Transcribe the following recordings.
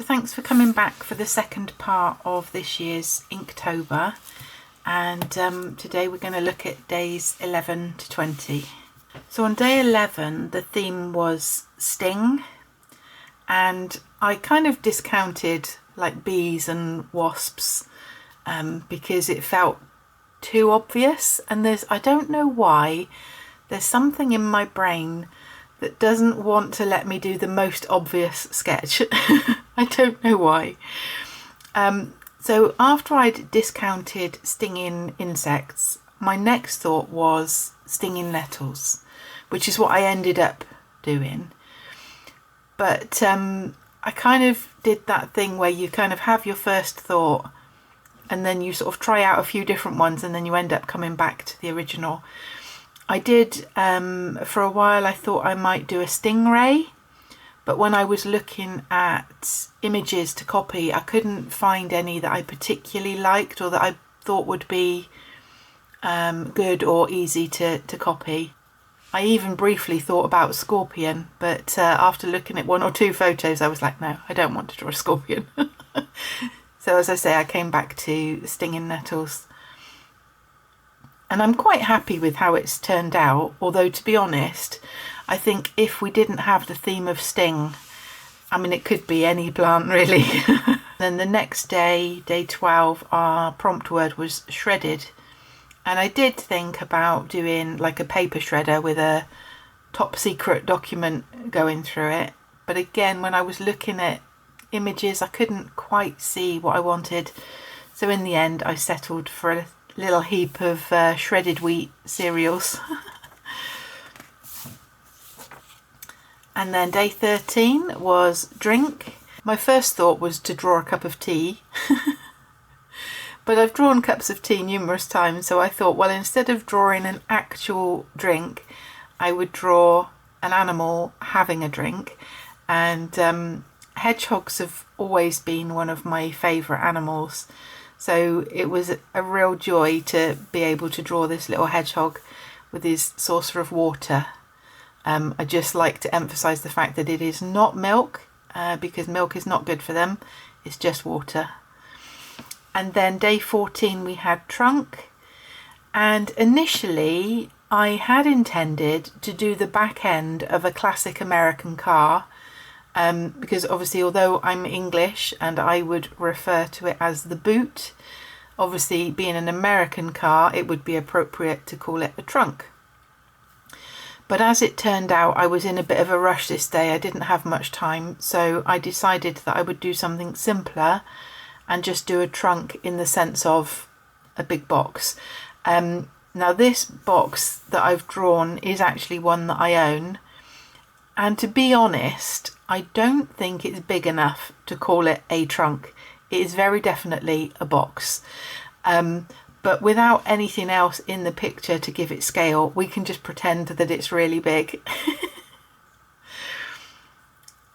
So thanks for coming back for the second part of this year's Inktober, and today we're going to look at days 11 to 20. So on day 11 the theme was sting, and I kind of discounted like bees and wasps because it felt too obvious, and I don't know why, there's something in my brain that doesn't want to let me do the most obvious sketch. I don't know why. So after I'd discounted stinging insects, my next thought was stinging nettles, which is what I ended up doing. But I kind of did that thing where you kind of have your first thought and then you sort of try out a few different ones and then you end up coming back to the original. I did, for a while I thought I might do a stingray, but when I was looking at images to copy, I couldn't find any that I particularly liked or that I thought would be good or easy to copy. I even briefly thought about scorpion, but after looking at one or two photos I was like, no, I don't want to draw a scorpion. So as I say, I came back to stinging nettles. And I'm quite happy with how it's turned out, although to be honest, I think if we didn't have the theme of sting, I mean, it could be any plant really. Then the next day, day 12, our prompt word was shredded. And I did think about doing like a paper shredder with a top secret document going through it. But again, when I was looking at images, I couldn't quite see what I wanted. So in the end, I settled for a little heap of shredded wheat cereals. And then day 13 was drink. My first thought was to draw a cup of tea. But I've drawn cups of tea numerous times, so I thought, well, instead of drawing an actual drink, I would draw an animal having a drink. And hedgehogs have always been one of my favourite animals. So it was a real joy to be able to draw this little hedgehog with his saucer of water. I just like to emphasise the fact that it is not milk, because milk is not good for them. It's just water. And then day 14 we had trunk. And initially I had intended to do the back end of a classic American car. Because obviously, although I'm English and I would refer to it as the boot, obviously being an American car, it would be appropriate to call it a trunk. But as it turned out, I was in a bit of a rush this day. I didn't have much time, so I decided that I would do something simpler and just do a trunk in the sense of a big box. Now this box that I've drawn is actually one that I own. And to be honest, I don't think it's big enough to call it a trunk. It is very definitely a box. But without anything else in the picture to give it scale, we can just pretend that it's really big.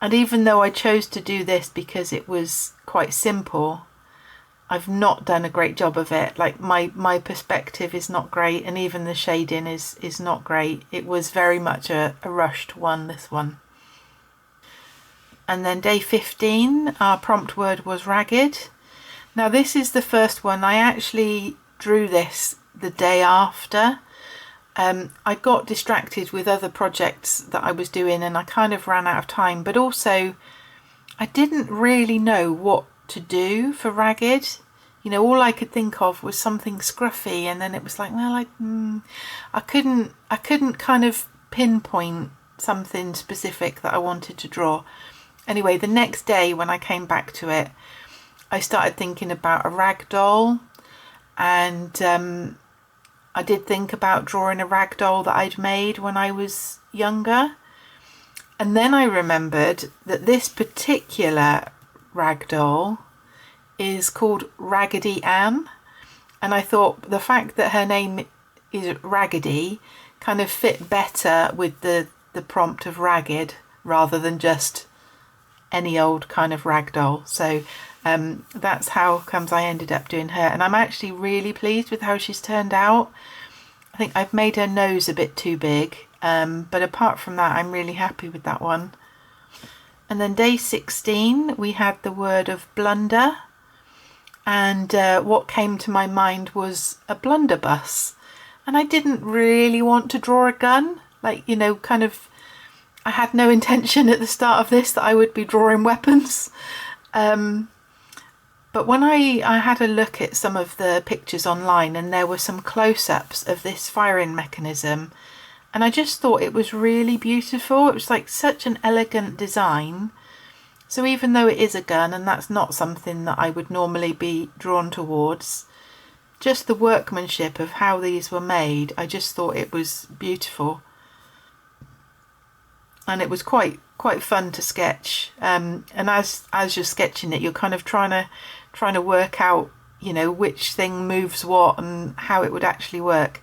And even though I chose to do this because it was quite simple, I've not done a great job of it. Like my perspective is not great, and even the shading is not great. It was very much a rushed one, this one. And then day 15, our prompt word was ragged. Now this is the first one. I actually drew this the day after. I got distracted with other projects that I was doing and I kind of ran out of time, but also I didn't really know what to do for ragged. You know, all I could think of was something scruffy, and then it was like, well, I couldn't kind of pinpoint something specific that I wanted to draw. Anyway, the next day when I came back to it, I started thinking about a rag doll, and I did think about drawing a rag doll that I'd made when I was younger. And then I remembered that this particular rag doll is called Raggedy Ann, and I thought the fact that her name is Raggedy kind of fit better with the prompt of ragged rather than just any old kind of rag doll. So that's how comes I ended up doing her, and I'm actually really pleased with how she's turned out. I think I've made her nose a bit too big, but apart from that I'm really happy with that one. And then day 16 we had the word of blunder, and what came to my mind was a blunderbuss. And I didn't really want to draw a gun, like, you know, kind of, I had no intention at the start of this that I would be drawing weapons. But when I had a look at some of the pictures online, and there were some close-ups of this firing mechanism, and I just thought it was really beautiful. It was like such an elegant design. So even though it is a gun, and that's not something that I would normally be drawn towards, just the workmanship of how these were made, I just thought it was beautiful. And it was quite fun to sketch. And as you're sketching it, you're kind of trying to work out, you know, which thing moves what and how it would actually work.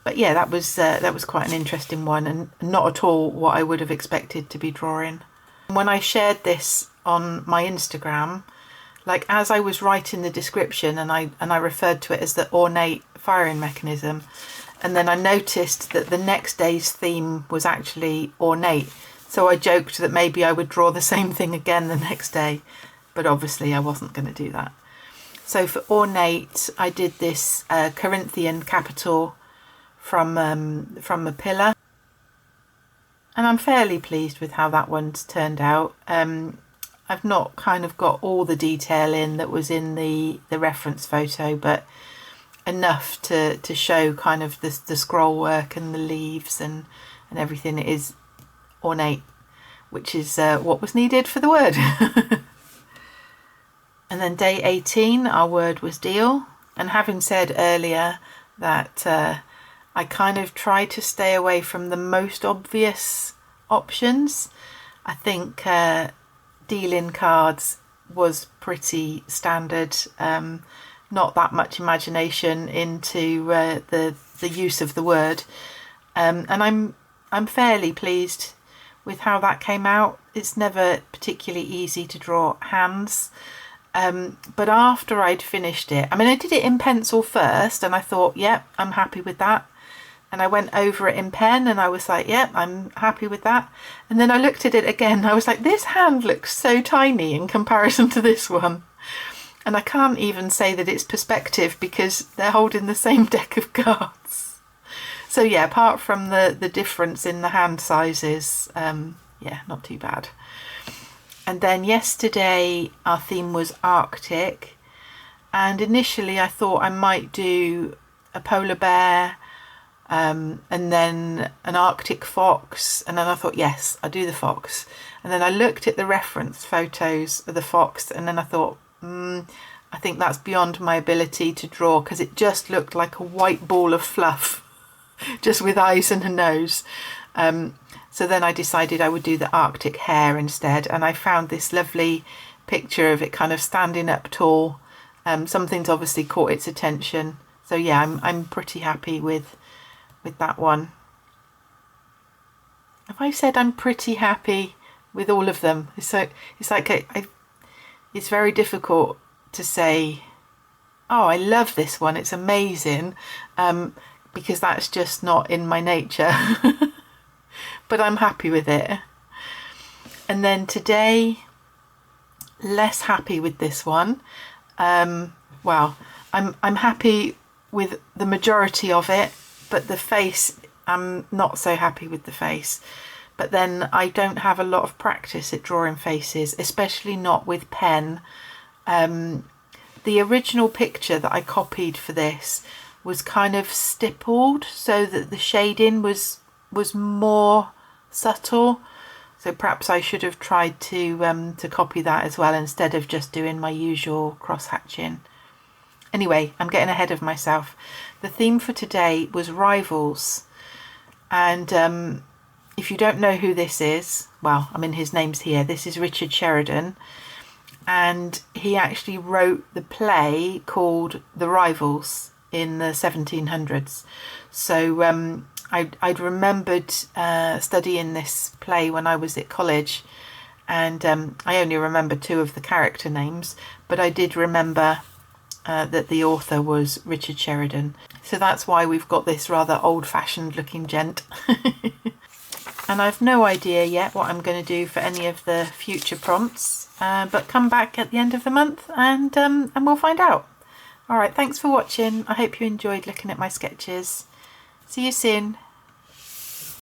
But yeah, that was quite an interesting one, and not at all what I would have expected to be drawing. When I shared this on my Instagram, like as I was writing the description, and I referred to it as the ornate firing mechanism, and then I noticed that the next day's theme was actually ornate. So I joked that maybe I would draw the same thing again the next day, but obviously I wasn't going to do that. So for ornate, I did this Corinthian capital from a pillar, and I'm fairly pleased with how that one's turned out. I've not kind of got all the detail in that was in the reference photo, but enough to show kind of the scroll work and the leaves and everything. It is ornate, which is what was needed for the word. And then day 18, our word was deal. And having said earlier that I kind of try to stay away from the most obvious options, I think dealing cards was pretty standard. Not that much imagination into the use of the word, and I'm fairly pleased with how that came out. It's never particularly easy to draw hands, but after I'd finished it, I mean, I did it in pencil first, and I thought, yep, I'm happy with that. And I went over it in pen, and I was like, yep, I'm happy with that. And then I looked at it again, and I was like, this hand looks so tiny in comparison to this one. And I can't even say that it's perspective because they're holding the same deck of cards. So yeah, apart from the difference in the hand sizes, yeah, not too bad. And then yesterday our theme was Arctic, and initially I thought I might do a polar bear, and then an Arctic fox, and then I thought, yes, I'll do the fox. And then I looked at the reference photos of the fox, and then I thought, I think that's beyond my ability to draw, because it just looked like a white ball of fluff, just with eyes and a nose. So then I decided I would do the Arctic hare instead, and I found this lovely picture of it kind of standing up tall. Something's obviously caught its attention. So yeah, I'm pretty happy with that one. Have I said I'm pretty happy with all of them? So it's like it's very difficult to say, oh, I love this one, it's amazing, because that's just not in my nature. But I'm happy with it. And then today, less happy with this one. Well, I'm happy with the majority of it, but the face, I'm not so happy with the face. But then I don't have a lot of practice at drawing faces, especially not with pen. The original picture that I copied for this was kind of stippled so that the shading was more subtle. So perhaps I should have tried to copy that as well, instead of just doing my usual cross hatching. Anyway, I'm getting ahead of myself. The theme for today was rivals, and if you don't know who this is, well, I mean, his name's here. This is Richard Sheridan, and he actually wrote the play called The Rivals in the 1700s. So I'd remembered studying this play when I was at college, and I only remember two of the character names, but I did remember that the author was Richard Sheridan. So that's why we've got this rather old-fashioned looking gent. and I've no idea yet what I'm going to do for any of the future prompts, but come back at the end of the month and we'll find out. Alright, thanks for watching. I hope you enjoyed looking at my sketches. See you soon.